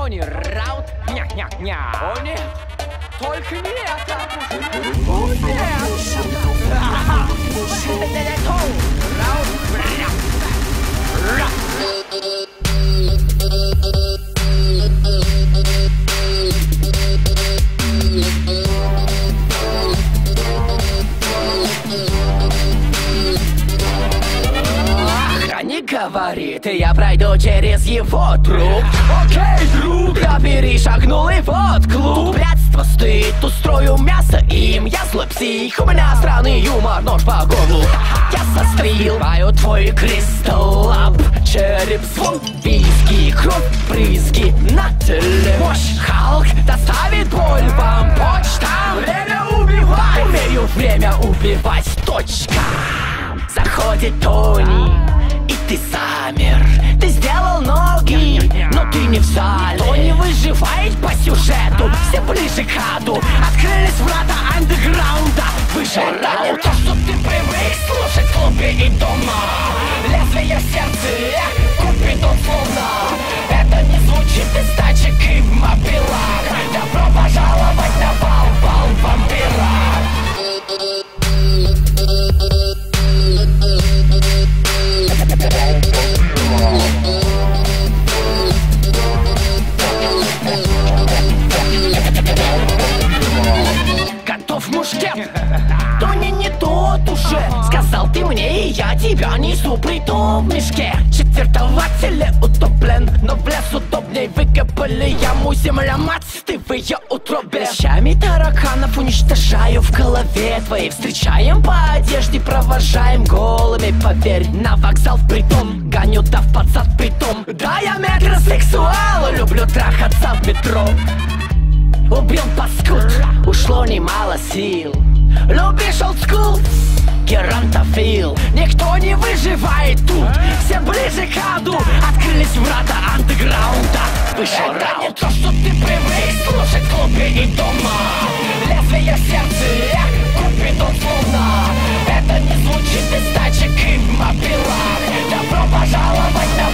Тони Раут, ня-ня-ня. О нет, только не это. О нет. Охранник говорит, и я пройду через его труп. Окей, друг, я перешагнул и вот клуб. Блядство стыд, устрою мясо им. Я злой псих, у меня странный юмор, нож по горлу. Я состриваю твой кристалл лап. Череп, звон, виски, кровь, брызги на теле. Мощь Халк доставит боль вам почтам. Время убивать, умею время убивать, точка. Заходит Тони, и ты замер. Ты сделал ноги, но ты не в зале. Тони выживает по сюжету, все ближе к аду. Открылись врата андеграунда. Вышел это не то, что ты привык слушать в клубе и дома. Лезвие в сердце, Купидон словно. Это не звучит из тачек и мобилах. Добро пожаловать на бал вампира. Готов мушкет? Тони не тот уже. Сказал ты мне, и я тебя несу, притом в мешке. Четвертователи утоплен, но в лес удобней. Выкопали яму, земля мать, ты в ее утробе. Щами тараканов уничтожаю в голове твоей. Встречаем по одежде, провожаем голыми, поверь. На вокзал в притон, гоню дав под зад притом. Да, я метросексуал, люблю трахаться в метро. Убил паскуд, ушло немало сил. Любишь олдскул? Геронтофил. Никто не выживает тут, все ближе к аду. Открылись врата андеграунда. Вышел это не то, что ты привык слушать в клубе и дома. Лезвие в сердце, Купидон словно. Это не звучит из тачек и мобилах. Добро пожаловать на